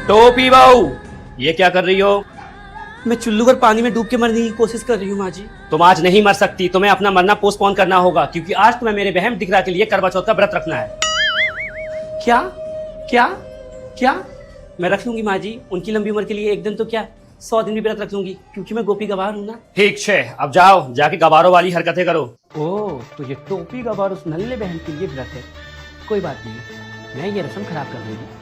टोपी बहू, ये क्या कर रही हो? मैं चुल्लू पर पानी में डूब के मरने की कोशिश कर रही हूँ माँ जी। तुम आज नहीं मर सकती, तुम्हें अपना मरना पोस्टपोन करना होगा, क्योंकि आज तुम्हें मेरे बहन दिखरा के लिए करवा चौथ का व्रत रखना है। क्या क्या क्या? मैं रख लूंगी माँ जी, उनकी लंबी उम्र के लिए एक दिन तो क्या 100 दिन भी व्रत रख लूंगी, क्योंकि मैं गोपी गवार हूँ ना। ठीक है, अब जाओ, जाके गवारों वाली हरकतें करो। ओह, तो ये टोपी गवार उस नल्ले बहन के लिए व्रत है। कोई बात नहीं, मैं ये रस्म खराब कर दूंगी।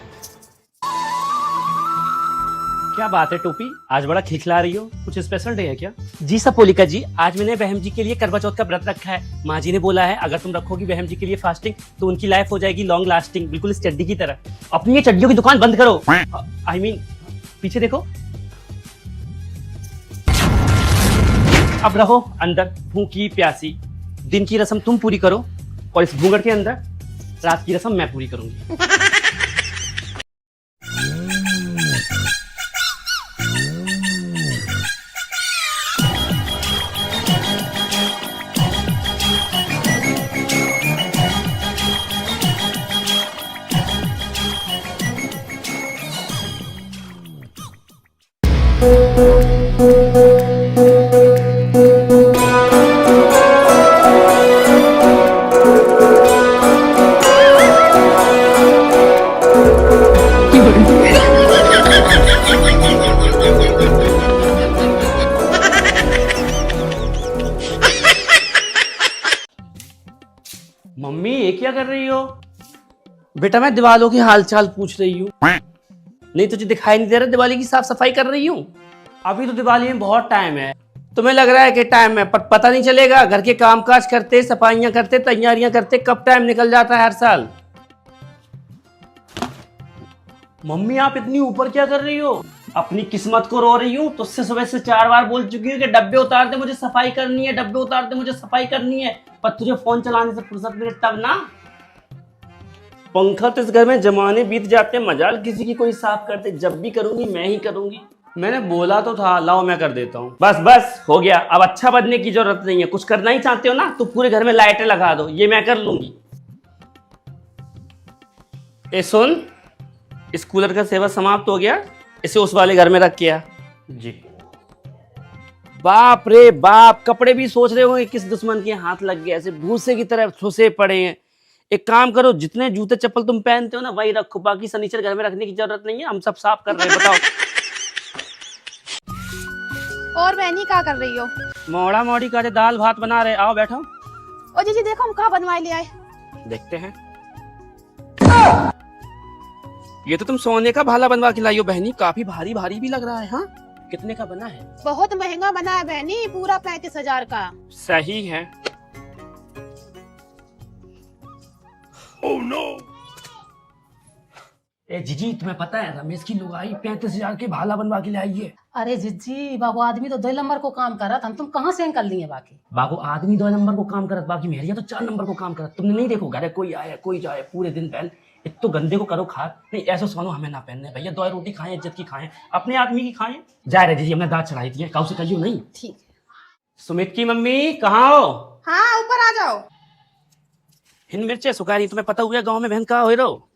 क्या बात है टोपी, आज बड़ा खिलखिला रही हो, कुछ स्पेशल डे है क्या? जी सपोलिका जी, आज मैंने बहन जी के लिए करवा चौथ का व्रत रखा है। माँ जी ने बोला है अगर तुम रखोगी बहन जी के लिए फास्टिंग तो उनकी लाइफ हो जाएगी लॉन्ग लास्टिंग, बिल्कुल इस चड्डी की तरह। अपनी ये चड्डियों की दुकान बंद करो। आई मीन पीछे देखो। अब रहो अंदर भूखी प्यासी। दिन की रस्म तुम पूरी करो और इस घूंघट के अंदर रात की रस्म मैं पूरी करूंगी। मम्मी ये क्या कर रही हो? बेटा मैं दीवालों की हालचाल पूछ रही हूँ। नहीं तुझे दिखाई नहीं दे रहा दिवाली की साफ सफाई कर रही हूँ? अभी तो दिवाली में बहुत टाइम है। तुम्हें लग रहा है कि टाइम है, पर पता नहीं चलेगा। घर के कामकाज करते, सफाइयां करते, तैयारियां करते कब टाइम निकल जाता है हर साल। मम्मी आप इतनी ऊपर क्या कर रही हो? अपनी किस्मत को रो रही हूँ। तुझसे सुबह से 4 बार बोल चुकी हूँ कि डब्बे उतार दे, मुझे सफाई करनी है, डब्बे उतार दे, मुझे सफाई करनी है, पर तुझे फोन चलाने से फुर्सत मिले तब ना। पंखा तो इस घर में जमाने बीत जाते हैं, मजाल किसी की कोई साफ करते। जब भी करूंगी मैं ही करूंगी। मैंने बोला तो था, लाओ मैं कर देता हूँ। बस बस हो गया, अब अच्छा बनने की जरूरत नहीं है। कुछ करना ही चाहते हो ना तो पूरे घर में लाइटें लगा दो, ये मैं कर लूंगी। ए सुन, इस कूलर का सेवा समाप्त हो गया, इसे उस वाले घर में रख के आ। जी। बाप रे बाप, कपड़े भी सोच रहे होंगे किस दुश्मन के हाथ लग गए, ऐसे भूसे की तरह ठुसे पड़े हैं। एक काम करो, जितने जूते चप्पल तुम पहनते हो ना वही रखो, बाकी सनीचर घर में रखने की जरूरत नहीं है, हम सब साफ कर रहे हैं। बताओ। और बहनी क्या कर रही हो? मोड़ा मोड़ी का दाल भात बना रहे, आओ बैठो। ओ जीजी देखो हम कहाँ बनवाए ले आए। देखते हैं। ये तो तुम सोने का भाला बनवा के लाई हो बहनी, काफी भारी भारी भी लग रहा है। हाँ, कितने का बना है? बहुत महंगा बना है बहनी, पूरा 35,000 का। सही है। Oh no. ए जीजी तुम्हें पता है रमेश की लुगाई 35,000 के भाला बनवा के लाई है। अरे जीजी बाबू आदमी तो 2 नंबर को काम कर रहा था, तुम कहाँ से कर लिए बाकी? बाबू आदमी 2 नंबर को काम करत, बाकी मेरिया तो 4 नंबर को काम करत। तुमने नहीं देखो घर कोई आया कोई जाए पूरे दिन पहन, एक तो गंदे को करो खा। नहीं ऐसा सोनो हमें ना पहनने भैया, 2 रोटी खाएं, इज्जत की खाएं, अपने आदमी की खाएं। जा रहे जीजी, हमने दांत चढ़ाई थी, काउ से कहियो नहीं। ठीक। सुमित की मम्मी कहाँ हो? हाँ ऊपर आ जाओ। हिन मिर्चे सुखारी, तुम्हें पता हुआ गाँव में बहन कहाँ हो रहो?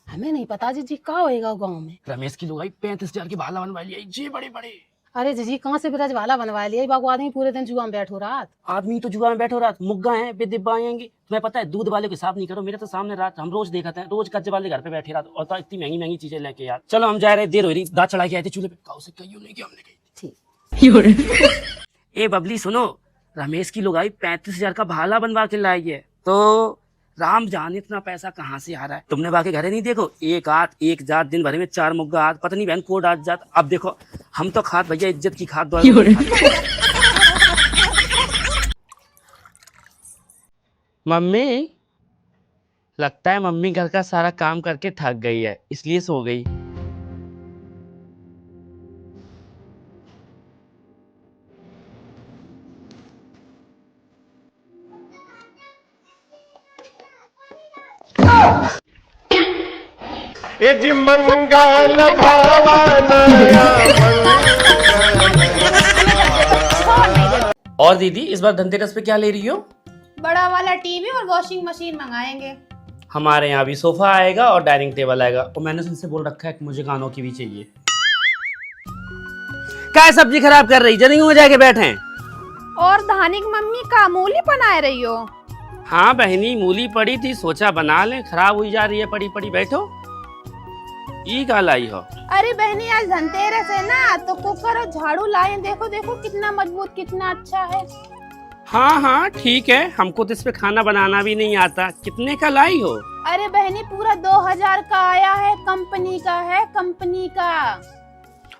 हमें नहीं पता जीजी, कहाँ होएगा गाँव में? रमेश की लुगाई 35,000 की भाला बनवा लिया जी, बड़े बड़े। अरे जीजी कहाँ से ब्रज वाला बनवा लिया बाबू, आदमी पूरे दिन जुआ में बैठो रात। आदमी तो जुआ में बैठो रात, मुग्गा है बेदिब्बा आएंगे। तुम्हें पता है दूध वाले के साफ नहीं करो, मेरे तो सामने रात हम रोज देखते हैं, रोज कच्चे वाले घर पे बैठे रात, और तो इतनी महंगी महंगी चीजें लेके यार। चलो हम जा रहे, देर हो रही, दांत चढ़ा के आए थे चूल्हे पे, काउ से कहियो नहीं कि हमने कही। ठीक। ए बबली सुनो, रमेश की लुगाई 35,000 का भाला बनवा के लाई है, तो राम जाने इतना पैसा कहाँ से आ रहा है। तुमने बाकी घरे नहीं देखो, एक जात दिन भर में 4 मुग्गा हाथ, पता नहीं बहन को डाट जात। अब देखो हम तो खात भैया इज्जत की खात। मम्मी लगता है मम्मी घर का सारा काम करके थक गई है, इसलिए सो गई। ये जी मंगल भावनाया। और दीदी इस बार धनतेरस पे क्या ले रही हो? बड़ा वाला टीवी और वॉशिंग मशीन मंगाएंगे। हमारे यहाँ भी सोफा आएगा और डाइनिंग टेबल आएगा। और मैंने उनसे बोल रखा है कि मुझे गानों की भी चाहिए। क्या है सब्जी खराब कर रही, जल्दी में जाके बैठे। और धानिक मम्मी का मूली बनाए रही हो? हाँ बहनी, मूली पड़ी थी, सोचा बना ले, खराब हुई जा रही है पड़ी पड़ी। बैठो। ई का लाई हो? अरे बहनी आज धनतेरस है ना, तो कुकर और झाड़ू लाए। देखो देखो कितना मजबूत, कितना अच्छा है। हाँ हाँ ठीक है, हमको तो इस पे खाना बनाना भी नहीं आता। कितने का लाई हो? अरे बहनी पूरा 2000 का आया है, कंपनी का है, कंपनी का।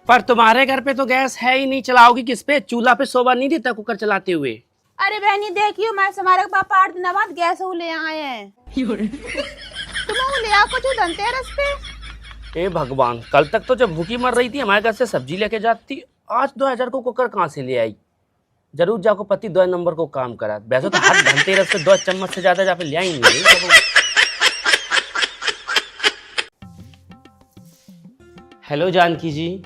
पर तुम्हारे घर पे तो गैस है ही नहीं, चलाओगी किस पे? चूल्हा पे शोभा नहीं देता कुकर चलाते हुए। अरे बहनी देखियो, मैं हमारे पापा 8 दिन बाद गैस ले आए हैं। तुम ले आओ कुछ धनतेरस पे। ए भगवान, कल तक तो जब भूखी मर रही थी हमारे घर से सब्जी लेके जाती, आज 2000 को कुकर कहाँ से ले आई? जरूर जाको पति 2 नंबर को काम करा। वैसे तो हर धनतेरस से 2 चम्मच से ज्यादा जाके ले आई नहीं। हेलो जानकी जी।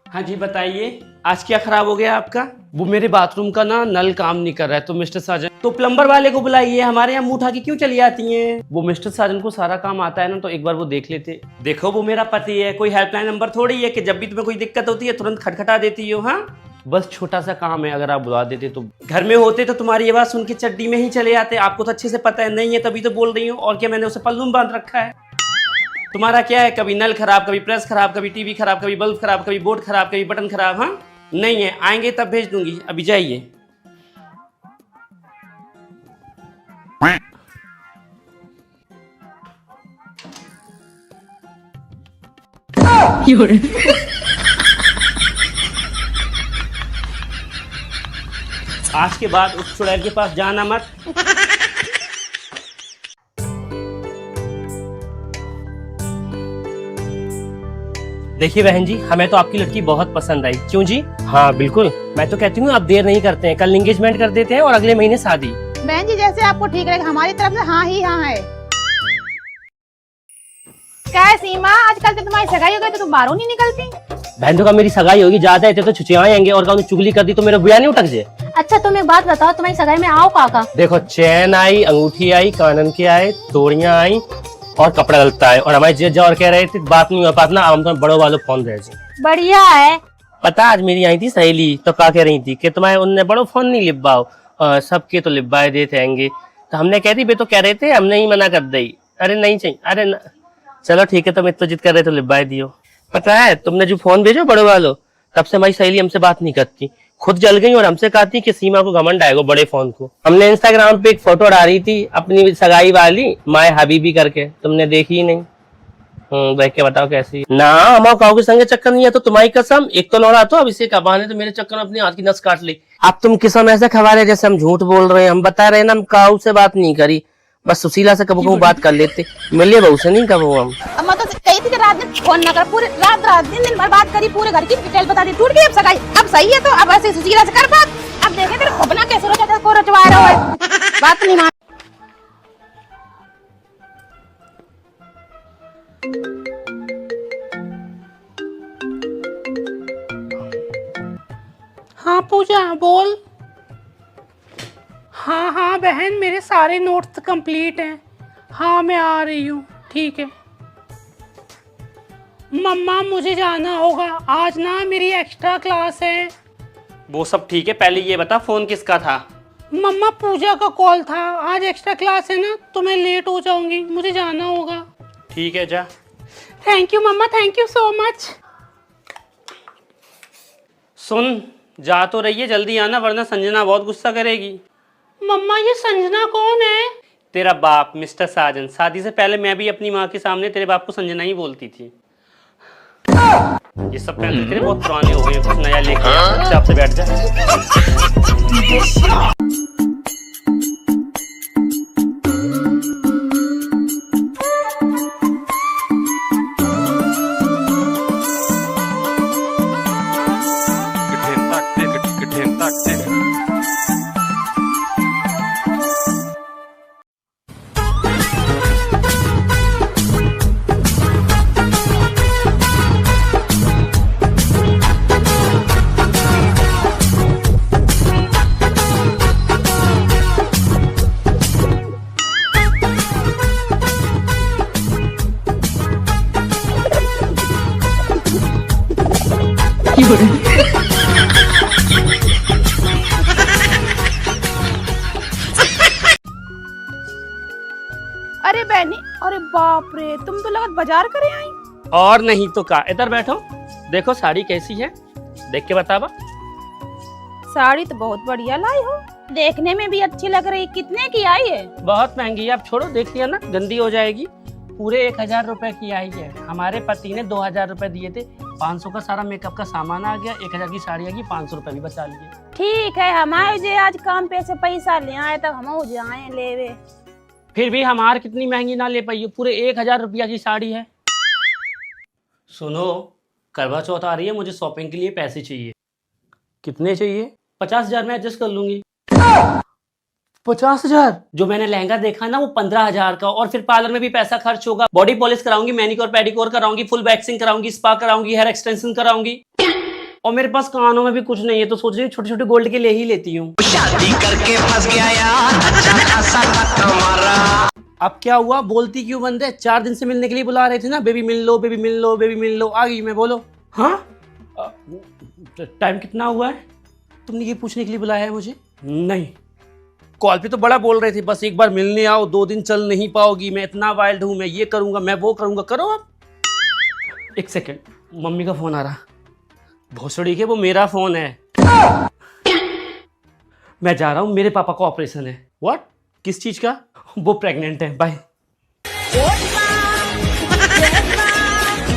हाँ जी बताइए, आज क्या खराब हो गया आपका? वो मेरे बाथरूम का ना नल काम नहीं कर रहा है, तो मिस्टर साजन तो प्लम्बर वाले को बुलाइए। हमारे यहाँ मुंह उठा के क्यों चली आती हैं? वो मिस्टर साजन को सारा काम आता है ना, तो एक बार वो देख लेते। देखो वो मेरा पति है, कोई हेल्पलाइन नंबर थोड़ी है कि जब भी तुम्हें कोई दिक्कत होती है तुरंत खटखटा देती हो। हाँ बस छोटा सा काम है, अगर आप बुला देते तो। घर में होते तो तुम्हारी ये बात सुन के चड्डी में ही चले आते। आपको तो अच्छे से पता है, नहीं है तभी तो बोल रही हूँ। और क्या, मैंने उसे पल्लू में बांध रखा है। तुम्हारा क्या है, कभी नल खराब, कभी प्रेस खराब, कभी टीवी खराब, कभी बल्ब खराब, कभी बोर्ड खराब, कभी बटन खराब। हाँ नहीं है, आएंगे तब भेज दूंगी, अभी जाइए। आज के बाद उस चुड़ैल के पास जाना मत। देखिए बहन जी, हमें तो आपकी लड़की बहुत पसंद आई। क्यों जी? हाँ बिल्कुल, मैं तो कहती हूँ आप देर नहीं करते हैं, कल एंगेजमेंट कर देते हैं और अगले महीने शादी। बहन जी जैसे आपको ठीक रहेगा, हमारी तरफ से हाँ ही हाँ है। क्या है सीमा, आजकल तो तुम्हारी सगाई हो गई तो तुम बाहरों नहीं निकलती? बहन तो का मेरी सगाई होगी, ज्यादा है तो छुचियां आएंगे और का चुगली कर दी तो मेरा बुआ नहीं उठक जे। अच्छा तुम एक बात बताओ, तुम्हारी सगाई में आओ काका? देखो चैन आई, अंगूठी आई, कानन के आए, तोड़ियां आई और कपड़ा डलता है। और हमारे जीजा और कह रहे थे बात नहीं हो पाती ना, हम तो बड़ों वालों फोन रहे। बढ़िया है। पता आज मेरी आई थी सहेली, तो क्या कह रही थी कि तुम्हारे उनने बड़ो फोन नहीं लिबाओ, सबके तो लिबाए देते आएंगे। तो हमने कह दी वे तो कह रहे थे, हमने ही मना कर दी। अरे नहीं चाहिए, अरे न... चलो ठीक है, तुम इतना जिद कर रहे तो लिबाए दियो। पता है तुमने जो फोन भेजो बड़े वालों, तब से हमारी सहेली हमसे बात नहीं करती, खुद जल गई और हमसे कहती कि सीमा को घमंड आएगा बड़े फोन को। हमने इंस्टाग्राम पे एक फोटो डाली थी अपनी सगाई वाली, माए हबीबी करके, तुमने देखी ही नहीं। देख के बताओ कैसी ना। हमारे काऊ के संगे चक्कर नहीं है तो तुम्हारी कसम, एक तो लौड़ा तो अब इसे कबान है तो मेरे चक्कर में अपनी हाथ की नस काट ली। अब तुम किसम ऐसे खबा जैसे हम झूठ बोल रहे हैं। हम बता रहे हैं ना, हम काऊ से बात नहीं करी, बस सुशीला से कबू कबू बात कर लेते, मिले बहू से नहीं कबू हम। अब मैं तो कही थी कि रात दिन फोन ना कर, पूरे रात दिन भर बात करी, पूरे घर की डिटेल बता दी। टूट गई अब सगाई, अब सही है तो अब ऐसे सुशीला से कर बात। अब देखे तेरे खोपना कैसे रचवा रहा है, बात नहीं मान। हाँ पूजा बोल। हाँ हाँ बहन, मेरे सारे नोट्स कंप्लीट हैं। हाँ मैं आ रही हूँ, ठीक है। मम्मा मुझे जाना होगा, आज ना मेरी एक्स्ट्रा क्लास है। वो सब ठीक है, पहले ये बता फोन किसका था? मम्मा पूजा का कॉल था, आज एक्स्ट्रा क्लास है ना तो मैं लेट हो जाऊंगी, मुझे जाना होगा। ठीक है जा। थैंक यू मम्मा, थैंक यू सो मच। सुन, जा तो रही है, जल्दी आना वरना संजना बहुत गुस्सा करेगी। मम्मा ये संजना कौन है? तेरा बाप मिस्टर साजन। शादी से पहले मैं भी अपनी माँ के सामने तेरे बाप को संजना ही बोलती थी। ये सब पहले तेरे बहुत पुराने हो गए, कुछ नया लेके चुपचाप से बैठ जा। अरे बहनी, अरे बाप रे, तुम तो लगत बाजार करे आई। और नहीं तो का, इधर बैठो, देखो साड़ी कैसी है, देख के बतावा। साड़ी तो बहुत बढ़िया लाई हो, देखने में भी अच्छी लग रही। कितने की आई है? बहुत महंगी है, आप छोड़ो, देख लिया ना, गंदी हो जाएगी। पूरे 1000 रुपए की आई है। हमारे पति ने 2000 रुपए दिए थे, 500 का सारा मेकअप का सामान आ गया, 1000 की साड़ी आ गई, 500 रुपए भी बचा लिए। ठीक है, हमारे जे आज काम पे से पैसा ले आए तब हम जाए लेवे। फिर भी हमार कितनी महंगी ना ले पाई, पूरे 1000 रुपया की साड़ी है। सुनो, करवा चौथ आ रही है, मुझे शॉपिंग के लिए पैसे चाहिए। कितने चाहिए? 50,000 में एडजस्ट कर लूंगी। 50,000? जो मैंने लहंगा देखा ना वो 15,000 का, और फिर पार्लर में भी पैसा खर्च होगा। बॉडी पॉलिश कराऊंगी, मैनिक्योर पेडिक्योर कराऊंगी, फुल वैक्सिंग कराऊंगी, स्पा कराऊंगी, हेयर एक्सटेंशन कराऊंगी, और मेरे पास कानों में भी कुछ नहीं है, तो सोच रही हूँ छोटे छोटे गोल्ड के ले ही लेती हूँ। शादी करके फंस गया यार, अच्छा खासा तुम्हारा। अब क्या हुआ, बोलती क्यों बंद है? 4 दिन से मिलने के लिए बुला रहे थे ना, बेबी मिल लो, बेबी मिल लो, बेबी मिल लो। आ गई मैं, बोलो। हाँ, टाइम कितना हुआ है? तुमने ये पूछने के लिए बुलाया है मुझे? नहीं, कॉल पे तो बड़ा बोल रहे थे, बस एक बार मिलने आओ, 2 दिन चल नहीं पाओगी, मैं इतना वाइल्ड हूँ, मैं ये करूंगा, मैं वो करूंगा। करो अब। एक सेकेंड, मम्मी का फोन आ रहा। भोसड़ी के, वो मेरा फोन है। मैं जा रहा हूँ, मेरे पापा का ऑपरेशन है। व्हाट? किस चीज का? वो प्रेग्नेंट है। बाय।